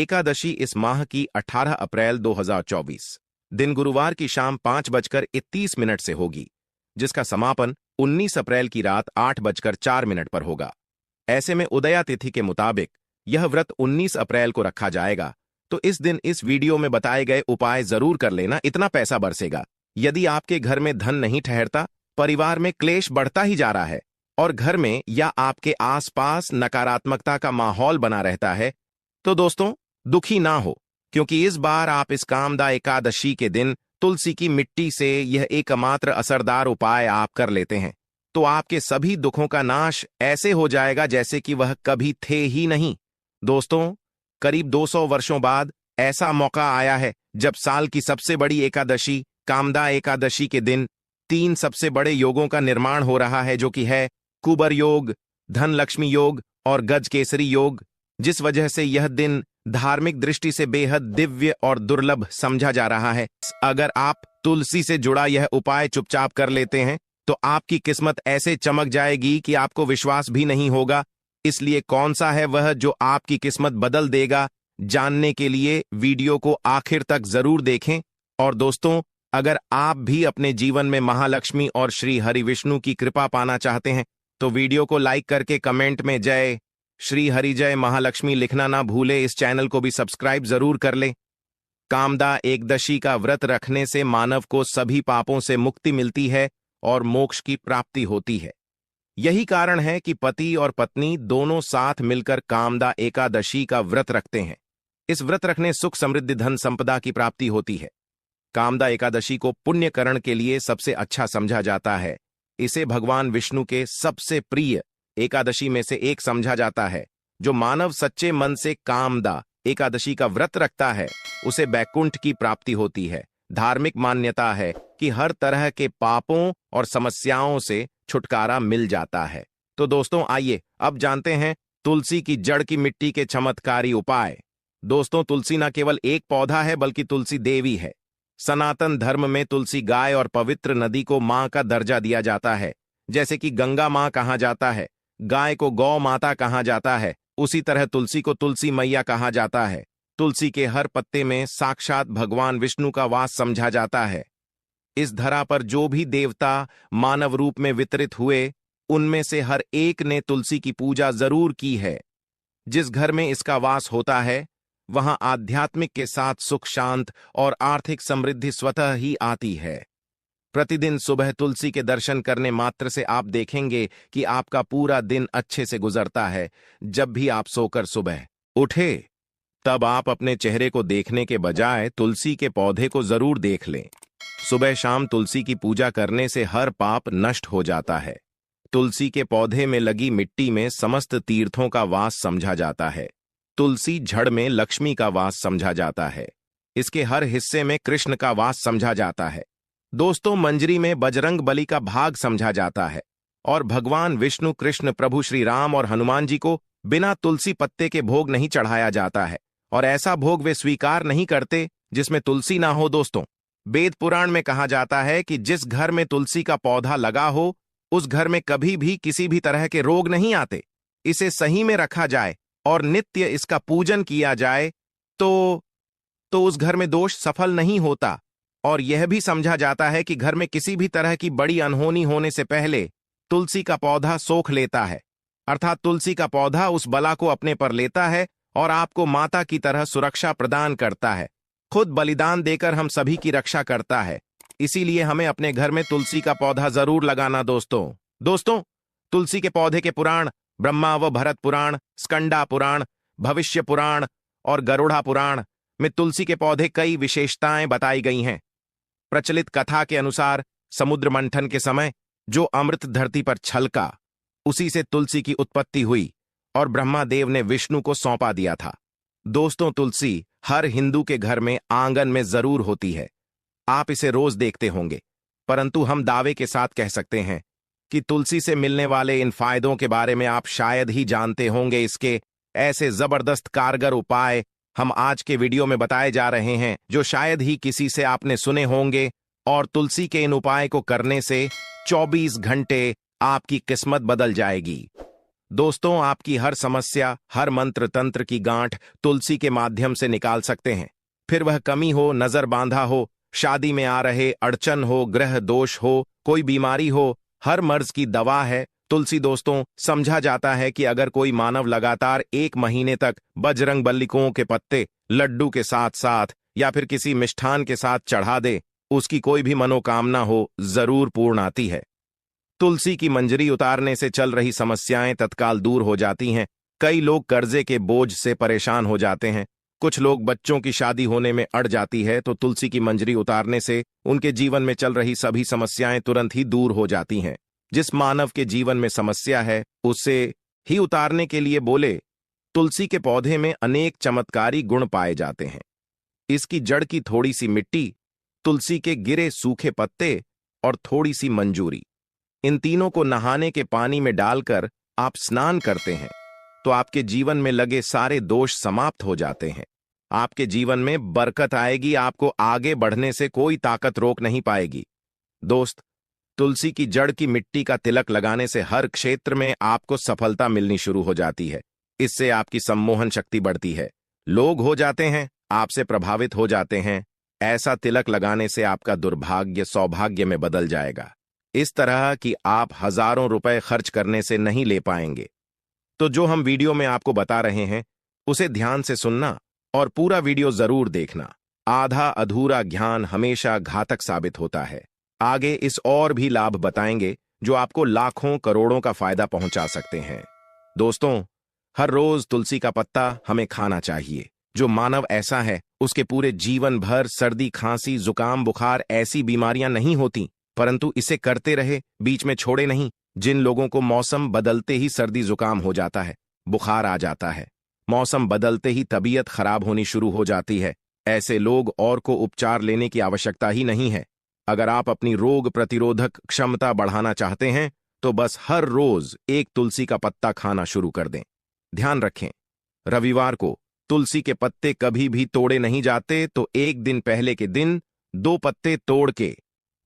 एकादशी इस माह की 18 अप्रैल 2024 दिन गुरुवार की शाम 5:31 से होगी, जिसका समापन 19 अप्रैल की रात 8:04 पर होगा। ऐसे में उदया तिथि के मुताबिक यह व्रत 19 अप्रैल को रखा जाएगा, तो इस दिन इस वीडियो में बताए गए उपाय जरूर कर लेना, इतना पैसा बरसेगा। यदि आपके घर में धन नहीं ठहरता, परिवार में क्लेश बढ़ता ही जा रहा है और घर में या आपके आसपास नकारात्मकता का माहौल बना रहता है, तो दोस्तों दुखी ना हो, क्योंकि इस बार आप इस कामदा एकादशी के दिन तुलसी की मिट्टी से यह एकमात्र असरदार उपाय आप कर लेते हैं, तो आपके सभी दुखों का नाश ऐसे हो जाएगा जैसे कि वह कभी थे ही नहीं। दोस्तों, करीब 200 वर्षों बाद ऐसा मौका आया है जब साल की सबसे बड़ी एकादशी कामदा एकादशी के दिन 3 सबसे बड़े योगों का निर्माण हो रहा है, जो कि है कुबर योग, धन लक्ष्मी योग और गज केसरी योग, जिस वजह से यह दिन धार्मिक दृष्टि से बेहद दिव्य और दुर्लभ समझा जा रहा है। अगर आप तुलसी से जुड़ा यह उपाय चुपचाप कर लेते हैं तो आपकी किस्मत ऐसे चमक जाएगी कि आपको विश्वास भी नहीं होगा। इसलिए कौन सा है वह जो आपकी किस्मत बदल देगा, जानने के लिए वीडियो को आखिर तक जरूर देखें। और दोस्तों, अगर आप भी अपने जीवन में महालक्ष्मी और श्री हरि विष्णु की कृपा पाना चाहते हैं तो वीडियो को लाइक करके कमेंट में जय श्री हरि जय महालक्ष्मी लिखना ना भूले। इस चैनल को भी सब्सक्राइब जरूर कर ले। कामदा एकदशी का व्रत रखने से मानव को सभी पापों से मुक्ति मिलती है और मोक्ष की प्राप्ति होती है। यही कारण है कि पति और पत्नी दोनों साथ मिलकर कामदा एकादशी का व्रत रखते हैं। इस व्रत रखने सुख समृद्धि धन संपदा की प्राप्ति होती है। कामदा एकादशी को पुण्यकरण के लिए सबसे अच्छा समझा जाता है। इसे भगवान विष्णु के सबसे प्रिय एकादशी में से एक समझा जाता है। जो मानव सच्चे मन से कामदा एकादशी का व्रत रखता है उसे बैकुंठ की प्राप्ति होती है। धार्मिक मान्यता है कि हर तरह के पापों और समस्याओं से छुटकारा मिल जाता है। तो दोस्तों, आइए अब जानते हैं तुलसी की जड़ की मिट्टी के चमत्कारी उपाय। दोस्तों, तुलसी न केवल एक पौधा है बल्कि तुलसी देवी है। सनातन धर्म में तुलसी गाय और पवित्र नदी को मां का दर्जा दिया जाता है। जैसे कि गंगा मां कहा जाता है, गाय को गौ माता कहा जाता है, उसी तरह तुलसी को तुलसी मैया कहा जाता है। तुलसी के हर पत्ते में साक्षात भगवान विष्णु का वास समझा जाता है। इस धरा पर जो भी देवता मानव रूप में वितरित हुए, उनमें से हर एक ने तुलसी की पूजा जरूर की है। जिस घर में इसका वास होता है वहां आध्यात्मिक के साथ सुख शांत और आर्थिक समृद्धि स्वतः ही आती है। प्रतिदिन सुबह तुलसी के दर्शन करने मात्र से आप देखेंगे कि आपका पूरा दिन अच्छे से गुजरता है। जब भी आप सोकर सुबह उठे तब आप अपने चेहरे को देखने के बजाय तुलसी के पौधे को जरूर देख लें। सुबह शाम तुलसी की पूजा करने से हर पाप नष्ट हो जाता है। तुलसी के पौधे में लगी मिट्टी में समस्त तीर्थों का वास समझा जाता है। तुलसी जड़ में लक्ष्मी का वास समझा जाता है। इसके हर हिस्से में कृष्ण का वास समझा जाता है। दोस्तों, मंजरी में बजरंग बली का भाग समझा जाता है और भगवान विष्णु, कृष्ण, प्रभु श्री राम और हनुमान जी को बिना तुलसी पत्ते के भोग नहीं चढ़ाया जाता है और ऐसा भोग वे स्वीकार नहीं करते जिसमें तुलसी ना हो। दोस्तों, वेद पुराण में कहा जाता है कि जिस घर में तुलसी का पौधा लगा हो उस घर में कभी भी किसी भी तरह के रोग नहीं आते। इसे सही में रखा जाए और नित्य इसका पूजन किया जाए तो उस घर में दोष सफल नहीं होता। और यह भी समझा जाता है कि घर में किसी भी तरह की बड़ी अनहोनी होने से पहले तुलसी का पौधा सोख लेता है, अर्थात तुलसी का पौधा उस बला को अपने पर लेता है और आपको माता की तरह सुरक्षा प्रदान करता है। खुद बलिदान देकर हम सभी की रक्षा करता है। इसीलिए हमें अपने घर में तुलसी का पौधा जरूर लगाना। दोस्तों, तुलसी के पौधे के पुराण ब्रह्मा व भरत पुराण, स्कंदा पुराण, भविष्य पुराण और गरुड़ा पुराण में तुलसी के पौधे कई विशेषताएं बताई गई हैं। प्रचलित कथा के अनुसार समुद्र मंथन के समय जो अमृत धरती पर छलका, उसी से तुलसी की उत्पत्ति हुई और ब्रह्मा देव ने विष्णु को सौंपा दिया था। दोस्तों, तुलसी हर हिंदू के घर में आंगन में जरूर होती है। आप इसे रोज देखते होंगे, परंतु हम दावे के साथ कह सकते हैं कि तुलसी से मिलने वाले इन फायदों के बारे में आप शायद ही जानते होंगे। इसके ऐसे जबरदस्त कारगर उपाय हम आज के वीडियो में बताए जा रहे हैं जो शायद ही किसी से आपने सुने होंगे। और तुलसी के इन उपाय को करने से 24 घंटे आपकी किस्मत बदल जाएगी। दोस्तों, आपकी हर समस्या, हर मंत्र तंत्र की गांठ तुलसी के माध्यम से निकाल सकते हैं। फिर वह कमी हो, नजर बांधा हो, शादी में आ रहे अड़चन हो, ग्रह दोष हो, कोई बीमारी हो, हर मर्ज की दवा है तुलसी। दोस्तों, समझा जाता है कि अगर कोई मानव लगातार 1 महीने तक बजरंग बल्लिकों के पत्ते लड्डू के साथ साथ या फिर किसी मिष्ठान के साथ चढ़ा दे, उसकी कोई भी मनोकामना हो जरूर पूर्ण आती है। तुलसी की मंजरी उतारने से चल रही समस्याएं तत्काल दूर हो जाती हैं। कई लोग कर्जे के बोझ से परेशान हो जाते हैं। कुछ लोग बच्चों की शादी होने में अड़ जाती है, तो तुलसी की मंजरी उतारने से उनके जीवन में चल रही सभी समस्याएं तुरंत ही दूर हो जाती हैं। जिस मानव के जीवन में समस्या है, उसे ही उतारने के लिए बोले। तुलसी के पौधे में अनेक चमत्कारी गुण पाए जाते हैं। इसकी जड़ की थोड़ी सी मिट्टी, तुलसी के गिरे सूखे पत्ते और थोड़ी सी मंजूरी, इन तीनों को नहाने के पानी में डालकर आप स्नान करते हैं तो आपके जीवन में लगे सारे दोष समाप्त हो जाते हैं। आपके जीवन में बरकत आएगी। आपको आगे बढ़ने से कोई ताकत रोक नहीं पाएगी। दोस्त, तुलसी की जड़ की मिट्टी का तिलक लगाने से हर क्षेत्र में आपको सफलता मिलनी शुरू हो जाती है। इससे आपकी सम्मोहन शक्ति बढ़ती है। लोग हो जाते हैं, आपसे प्रभावित हो जाते हैं। ऐसा तिलक लगाने से आपका दुर्भाग्य सौभाग्य में बदल जाएगा। इस तरह कि आप हजारों रुपए खर्च करने से नहीं ले पाएंगे। तो जो हम वीडियो में आपको बता रहे हैं, उसे ध्यान से सुनना और पूरा वीडियो जरूर देखना। आधा अधूरा ज्ञान हमेशा घातक साबित होता है। आगे इस और भी लाभ बताएंगे जो आपको लाखों करोड़ों का फायदा पहुंचा सकते हैं। दोस्तों, हर रोज तुलसी का पत्ता हमें खाना चाहिए। जो मानव ऐसा है, उसके पूरे जीवन भर सर्दी, खांसी, जुकाम, बुखार ऐसी बीमारियां नहीं होती, परंतु इसे करते रहे, बीच में छोड़े नहीं। जिन लोगों को मौसम बदलते ही सर्दी जुकाम हो जाता है, बुखार आ जाता है, मौसम बदलते ही तबीयत खराब होनी शुरू हो जाती है, ऐसे लोग और को उपचार लेने की आवश्यकता ही नहीं है। अगर आप अपनी रोग प्रतिरोधक क्षमता बढ़ाना चाहते हैं तो बस हर रोज एक तुलसी का पत्ता खाना शुरू कर दें। ध्यान रखें, रविवार को तुलसी के पत्ते कभी भी तोड़े नहीं जाते, तो एक दिन पहले के दिन 2 पत्ते तोड़ के,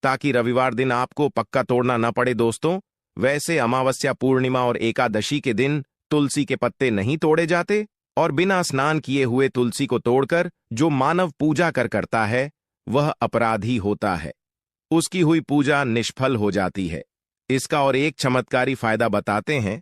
ताकि रविवार दिन आपको पक्का तोड़ना न पड़े। दोस्तों, वैसे अमावस्या, पूर्णिमा और एकादशी के दिन तुलसी के पत्ते नहीं तोड़े जाते, और बिना स्नान किए हुए तुलसी को तोड़कर जो मानव पूजा करता है, वह अपराधी होता है। उसकी हुई पूजा निष्फल हो जाती है। इसका और एक चमत्कारी फायदा बताते हैं।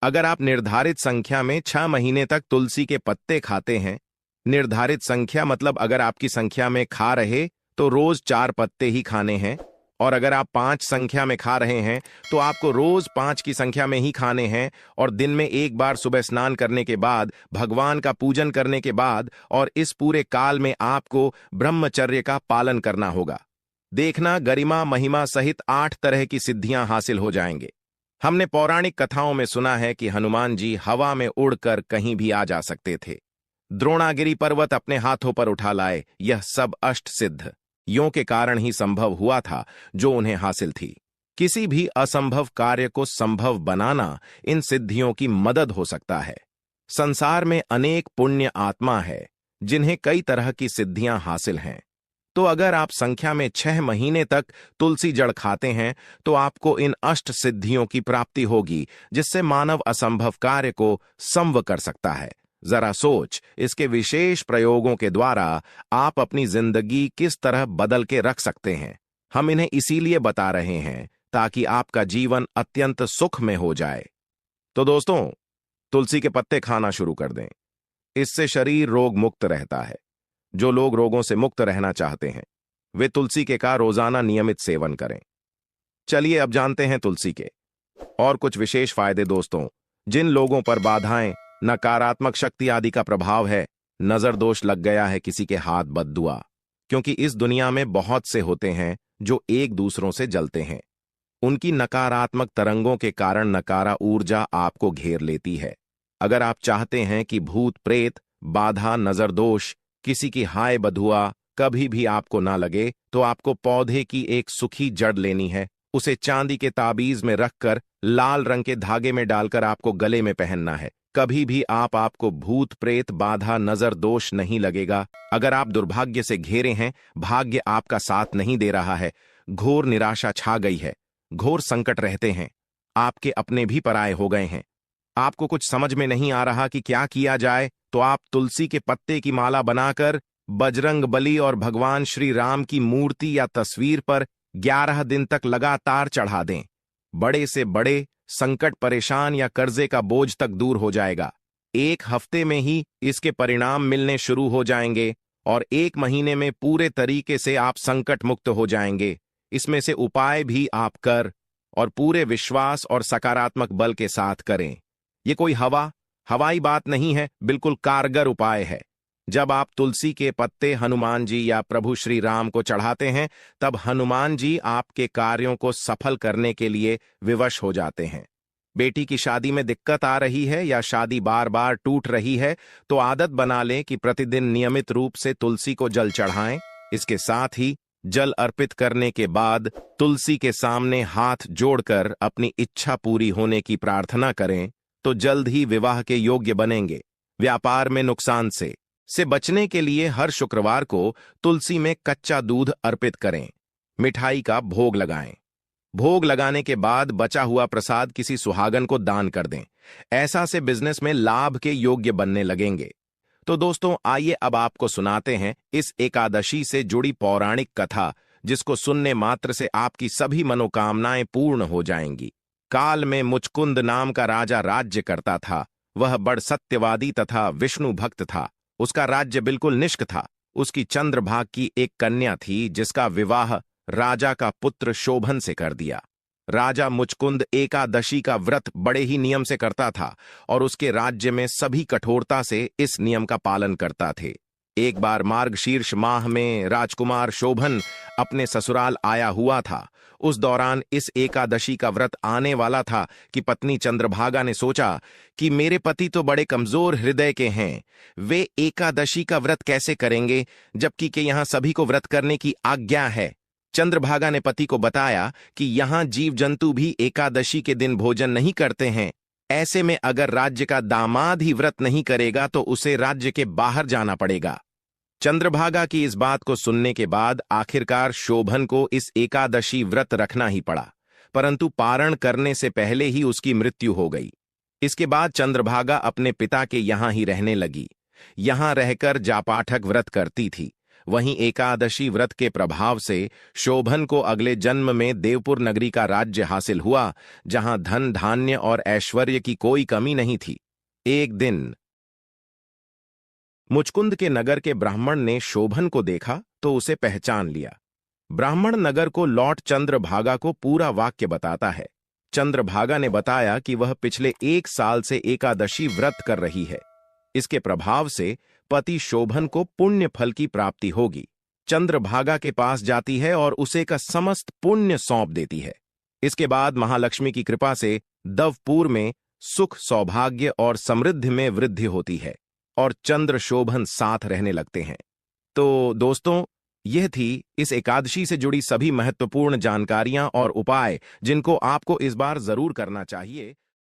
अगर आप निर्धारित संख्या में 6 महीने तक तुलसी के पत्ते खाते हैं, निर्धारित संख्या मतलब अगर आपकी संख्या में खा रहे तो रोज 4 पत्ते ही खाने हैं, और अगर आप 5 संख्या में खा रहे हैं तो आपको रोज 5 की संख्या में ही खाने हैं, और दिन में एक बार सुबह स्नान करने के बाद, भगवान का पूजन करने के बाद, और इस पूरे काल में आपको ब्रह्मचर्य का पालन करना होगा। देखना, गरिमा महिमा सहित 8 तरह की सिद्धियां हासिल हो जाएंगे। हमने पौराणिक कथाओं में सुना है कि हनुमान जी हवा में उड़कर कहीं भी आ जा सकते थे। द्रोणागिरी पर्वत अपने हाथों पर उठा लाए। यह सब अष्ट सिद्ध यों के कारण ही संभव हुआ था जो उन्हें हासिल थी। किसी भी असंभव कार्य को संभव बनाना इन सिद्धियों की मदद हो सकता है। संसार में अनेक पुण्य आत्मा है जिन्हें कई तरह की सिद्धियां हासिल हैं। तो अगर आप संख्या में 6 महीने तक तुलसी जड़ खाते हैं तो आपको इन अष्ट सिद्धियों की प्राप्ति होगी, जिससे मानव असंभव कार्य को संभव कर सकता है। जरा सोच, इसके विशेष प्रयोगों के द्वारा आप अपनी जिंदगी किस तरह बदल के रख सकते हैं। हम इन्हें इसीलिए बता रहे हैं ताकि आपका जीवन अत्यंत सुख में हो जाए। तो दोस्तों, तुलसी के पत्ते खाना शुरू कर दें। इससे शरीर रोग मुक्त रहता है। जो लोग रोगों से मुक्त रहना चाहते हैं, वे तुलसी के का रोजाना नियमित सेवन करें। चलिए अब जानते हैं तुलसी के और कुछ विशेष फायदे। दोस्तों, जिन लोगों पर बाधाएं, नकारात्मक शक्ति आदि का प्रभाव है, नजर दोष लग गया है, किसी के हाथ बद्दुआ, क्योंकि इस दुनिया में बहुत से होते हैं जो एक दूसरों से जलते हैं। उनकी नकारात्मक तरंगों के कारण नकारा ऊर्जा आपको घेर लेती है। अगर आप चाहते हैं कि भूत प्रेत, बाधा, नजर दोष, किसी की हाय बधुआ कभी भी आपको ना लगे, तो आपको पौधे की एक सूखी जड़ लेनी है। उसे चांदी के ताबीज में रखकर लाल रंग के धागे में डालकर आपको गले में पहनना है। कभी भी आपको भूत प्रेत, बाधा, नजर दोष नहीं लगेगा। अगर आप दुर्भाग्य से घेरे हैं, भाग्य आपका साथ नहीं दे रहा है, घोर निराशा छा गई है, घोर संकट रहते हैं, आपके अपने भी पराये हो गए हैं, आपको कुछ समझ में नहीं आ रहा कि क्या किया जाए, तो आप तुलसी के पत्ते की माला बनाकर बजरंग बली और भगवान श्री राम की मूर्ति या तस्वीर पर 11 दिन तक लगातार चढ़ा दें। बड़े से बड़े संकट, परेशान या कर्जे का बोझ तक दूर हो जाएगा। 1 हफ्ते में ही इसके परिणाम मिलने शुरू हो जाएंगे और 1 महीने में पूरे तरीके से आप संकट मुक्त हो जाएंगे। इसमें से उपाय भी आप कर और पूरे विश्वास और सकारात्मक बल के साथ करें। ये कोई हवाई बात नहीं है, बिल्कुल कारगर उपाय है। जब आप तुलसी के पत्ते हनुमान जी या प्रभु श्री राम को चढ़ाते हैं, तब हनुमान जी आपके कार्यों को सफल करने के लिए विवश हो जाते हैं। बेटी की शादी में दिक्कत आ रही है या शादी बार बार टूट रही है, तो आदत बना लें कि प्रतिदिन नियमित रूप से तुलसी को जल चढ़ाएं। इसके साथ ही जल अर्पित करने के बाद तुलसी के सामने हाथ जोड़कर अपनी इच्छा पूरी होने की प्रार्थना करें, तो जल्द ही विवाह के योग्य बनेंगे। व्यापार में नुकसान से बचने के लिए हर शुक्रवार को तुलसी में कच्चा दूध अर्पित करें। मिठाई का भोग लगाएं। भोग लगाने के बाद बचा हुआ प्रसाद किसी सुहागन को दान कर दें। ऐसा से बिजनेस में लाभ के योग्य बनने लगेंगे। तो दोस्तों, आइए अब आपको सुनाते हैं इस एकादशी से जुड़ी पौराणिक कथा, जिसको सुनने मात्र से आपकी सभी मनोकामनाएं पूर्ण हो जाएंगी। काल में मुचकुंद नाम का राजा राज्य करता था। वह बड़ सत्यवादी तथा विष्णु भक्त था। उसका राज्य बिल्कुल निष्क था। उसकी चंद्रभाग की एक कन्या थी, जिसका विवाह राजा का पुत्र शोभन से कर दिया। राजा मुचकुंद एकादशी का व्रत बड़े ही नियम से करता था और उसके राज्य में सभी कठोरता से इस नियम का पालन करता थे। एक बार मार्गशीर्ष माह में राजकुमार शोभन अपने ससुराल आया हुआ था। उस दौरान इस एकादशी का व्रत आने वाला था कि पत्नी चंद्रभागा ने सोचा कि मेरे पति तो बड़े कमजोर हृदय के हैं, वे एकादशी का व्रत कैसे करेंगे, जबकि कि यहाँ सभी को व्रत करने की आज्ञा है। चंद्रभागा ने पति को बताया कि यहाँ जीव जंतु भी एकादशी के दिन भोजन नहीं करते हैं। ऐसे में अगर राज्य का दामाद ही व्रत नहीं करेगा तो उसे राज्य के बाहर जाना पड़ेगा। चंद्रभागा की इस बात को सुनने के बाद आखिरकार शोभन को इस एकादशी व्रत रखना ही पड़ा, परंतु पारण करने से पहले ही उसकी मृत्यु हो गई। इसके बाद चंद्रभागा अपने पिता के यहाँ ही रहने लगी। यहाँ रहकर जापाठक व्रत करती थी। वहीं एकादशी व्रत के प्रभाव से शोभन को अगले जन्म में देवपुर नगरी का राज्य हासिल हुआ, जहां धन धान्य और ऐश्वर्य की कोई कमी नहीं थी। एक दिन मुचकुंद के नगर के ब्राह्मण ने शोभन को देखा तो उसे पहचान लिया। ब्राह्मण नगर को लौट चंद्रभागा को पूरा वाक्य बताता है। चंद्रभागा ने बताया कि वह पिछले 1 साल से एकादशी व्रत कर रही है। इसके प्रभाव से पति शोभन को पुण्य फल की प्राप्ति होगी। चंद्रभागा के पास जाती है और उसे का समस्त पुण्य सौंप देती है। इसके बाद महालक्ष्मी की कृपा से दवपुर में सुख, सौभाग्य और समृद्धि में वृद्धि होती है और चंद्र शोभन साथ रहने लगते हैं। तो दोस्तों, यह थी इस एकादशी से जुड़ी सभी महत्वपूर्ण जानकारियां और उपाय, जिनको आपको इस बार जरूर करना चाहिए।